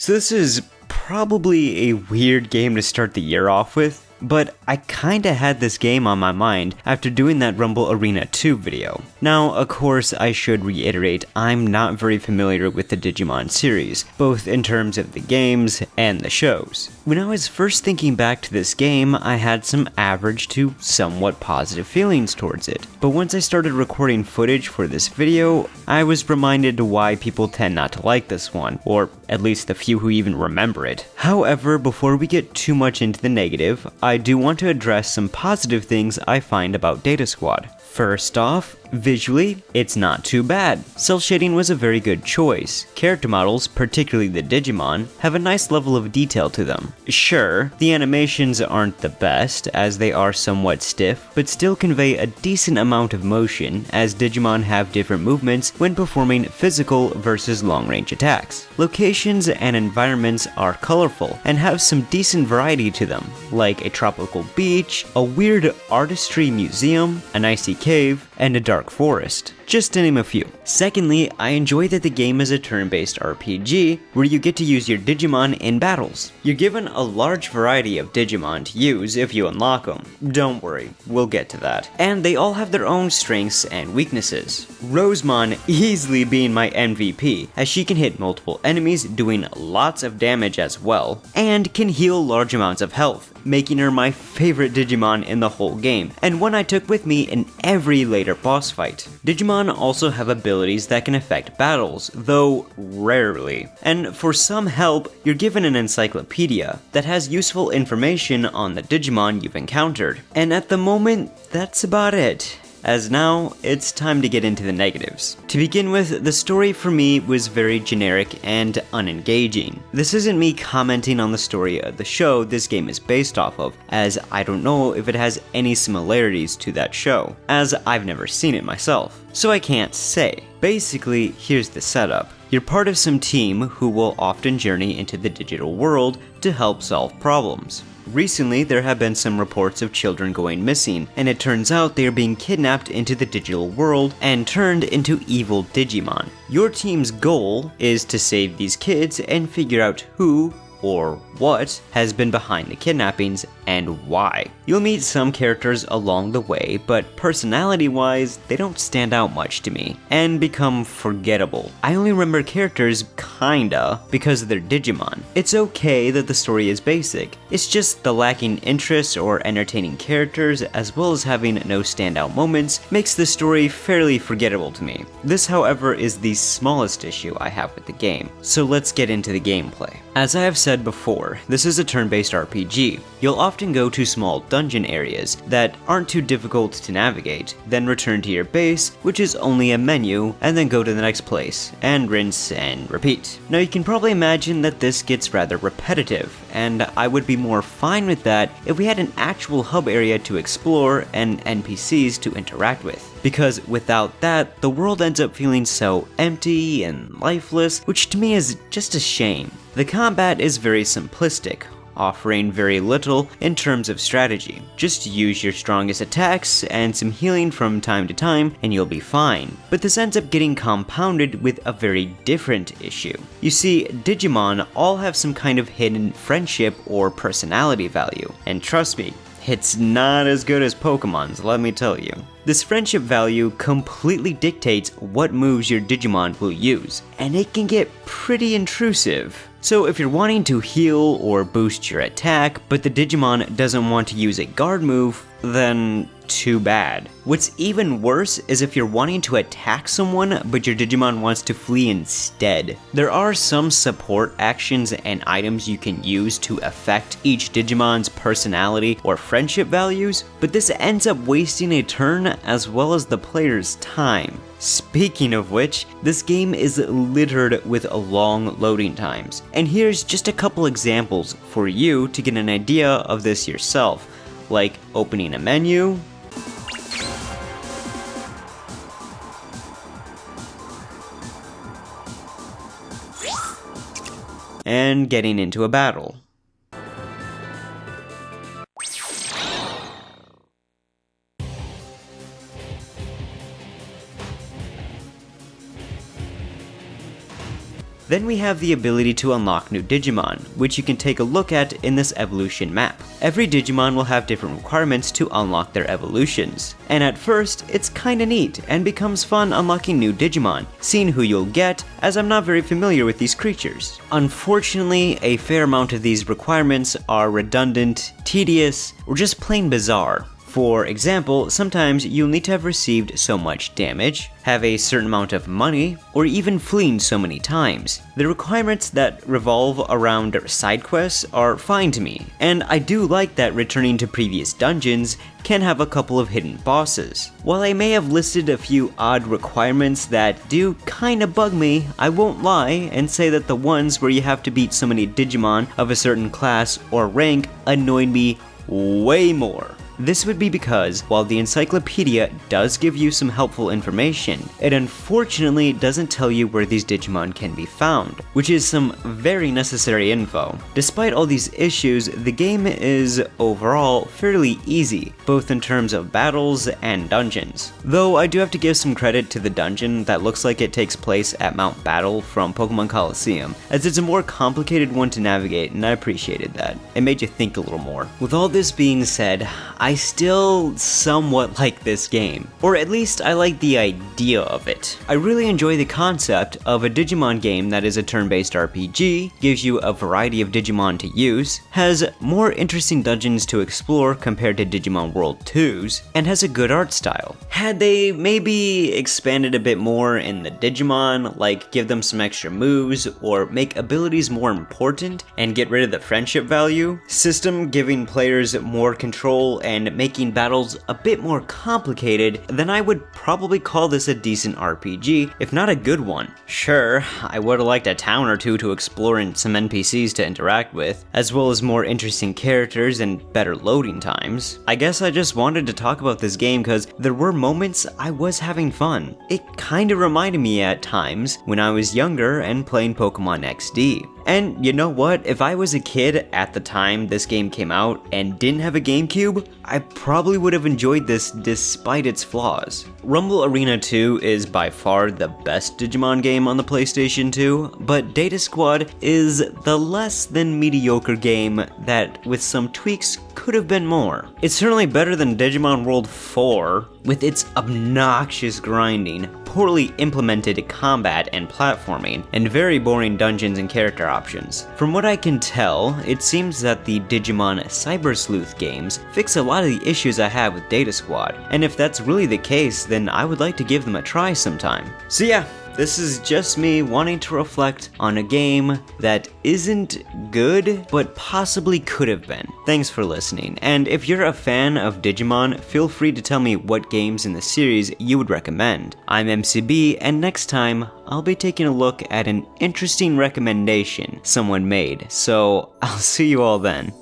So this is probably a weird game to start the year off with, but I kinda had this game on my mind after doing that Rumble Arena 2 video. Now, of course, I should reiterate, I'm not very familiar with the Digimon series, both in terms of the games and the shows. When I was first thinking back to this game, I had some average to somewhat positive feelings towards it, but once I started recording footage for this video, I was reminded why people tend not to like this one, or at least the few who even remember it. However, before we get too much into the negative, I do want to address some positive things I find about Data Squad. First off, visually, it's not too bad. Cell shading was a very good choice. Character models, particularly the Digimon, have a nice level of detail to them. Sure, the animations aren't the best, as they are somewhat stiff, but still convey a decent amount of motion, as Digimon have different movements when performing physical versus long-range attacks. Locations and environments are colorful, and have some decent variety to them, like a tropical beach, a weird artistry museum, an icy cave, and a dark forest, just to name a few. Secondly, I enjoy that the game is a turn-based RPG, where you get to use your Digimon in battles. You're given a large variety of Digimon to use if you unlock them. Don't worry, we'll get to that. And they all have their own strengths and weaknesses. Rosemon easily being my MVP, as she can hit multiple enemies doing lots of damage as well, and can heal large amounts of health, making her my favorite Digimon in the whole game, and one I took with me in every later boss fight. Digimon also have abilities that can affect battles, though rarely. And for some help, you're given an encyclopedia that has useful information on the Digimon you've encountered. And at the moment, that's about it. As now, it's time to get into the negatives. To begin with, the story for me was very generic and unengaging. This isn't me commenting on the story of the show this game is based off of, as I don't know if it has any similarities to that show, as I've never seen it myself, so I can't say. Basically, here's the setup. You're part of some team who will often journey into the digital world to help solve problems. Recently, there have been some reports of children going missing, and it turns out they are being kidnapped into the digital world and turned into evil Digimon. Your team's goal is to save these kids and figure out who or what has been behind the kidnappings and why. You'll meet some characters along the way, but personality-wise, they don't stand out much to me, and become forgettable. I only remember characters kinda because of their Digimon. It's okay that the story is basic, it's just the lacking interest or entertaining characters, as well as having no standout moments, makes the story fairly forgettable to me. This, however, is the smallest issue I have with the game, so let's get into the gameplay. As I have said before, this is a turn-based RPG. You'll often go to small dungeon areas that aren't too difficult to navigate, then return to your base, which is only a menu, and then go to the next place, and rinse and repeat. Now you can probably imagine that this gets rather repetitive, and I would be more fine with that if we had an actual hub area to explore and NPCs to interact with. Because without that, the world ends up feeling so empty and lifeless, which to me is just a shame. The combat is very simplistic, offering very little in terms of strategy. Just use your strongest attacks and some healing from time to time and you'll be fine. But this ends up getting compounded with a very different issue. You see, Digimon all have some kind of hidden friendship or personality value, and trust me, it's not as good as Pokemon's, let me tell you. This friendship value completely dictates what moves your Digimon will use, and it can get pretty intrusive. So if you're wanting to heal or boost your attack, but the Digimon doesn't want to use a guard move, then too bad. What's even worse is if you're wanting to attack someone, but your Digimon wants to flee instead. There are some support actions and items you can use to affect each Digimon's personality or friendship values, but this ends up wasting a turn as well as the player's time. Speaking of which, this game is littered with long loading times, and here's just a couple examples for you to get an idea of this yourself, like opening a menu, and getting into a battle. Then we have the ability to unlock new Digimon, which you can take a look at in this evolution map. Every Digimon will have different requirements to unlock their evolutions, and at first, it's kinda neat and becomes fun unlocking new Digimon, seeing who you'll get, as I'm not very familiar with these creatures. Unfortunately, a fair amount of these requirements are redundant, tedious, or just plain bizarre. For example, sometimes you'll need to have received so much damage, have a certain amount of money, or even fleeing so many times. The requirements that revolve around side quests are fine to me, and I do like that returning to previous dungeons can have a couple of hidden bosses. While I may have listed a few odd requirements that do kinda bug me, I won't lie and say that the ones where you have to beat so many Digimon of a certain class or rank annoyed me way more. This would be because, while the encyclopedia does give you some helpful information, it unfortunately doesn't tell you where these Digimon can be found, which is some very necessary info. Despite all these issues, the game is overall fairly easy, both in terms of battles and dungeons. Though I do have to give some credit to the dungeon that looks like it takes place at Mount Battle from Pokemon Coliseum, as it's a more complicated one to navigate, and I appreciated that. It made you think a little more. With all this being said, I still somewhat like this game, or at least I like the idea of it. I really enjoy the concept of a Digimon game that is a turn-based RPG, gives you a variety of Digimon to use, has more interesting dungeons to explore compared to Digimon World 2's, and has a good art style. Had they maybe expanded a bit more in the Digimon, like give them some extra moves, or make abilities more important and get rid of the friendship value, system giving players more control and making battles a bit more complicated, then I would probably call this a decent RPG, if not a good one. Sure, I would've liked a town or two to explore and some NPCs to interact with, as well as more interesting characters and better loading times. I guess I just wanted to talk about this game because there were moments I was having fun. It kinda reminded me at times when I was younger and playing Pokemon XD. And you know what, if I was a kid at the time this game came out and didn't have a GameCube, I probably would have enjoyed this despite its flaws. Rumble Arena 2 is by far the best Digimon game on the PlayStation 2, but Data Squad is the less than mediocre game that, with some tweaks, could have been more. It's certainly better than Digimon World 4, with its obnoxious grinding, poorly implemented combat and platforming, and very boring dungeons and character options. From what I can tell, it seems that the Digimon Cyber Sleuth games fix a lot of the issues I have with Data Squad, and if that's really the case, then I would like to give them a try sometime. So yeah, this is just me wanting to reflect on a game that isn't good, but possibly could have been. Thanks for listening, and if you're a fan of Digimon, feel free to tell me what games in the series you would recommend. I'm MCB, and next time, I'll be taking a look at an interesting recommendation someone made, so I'll see you all then.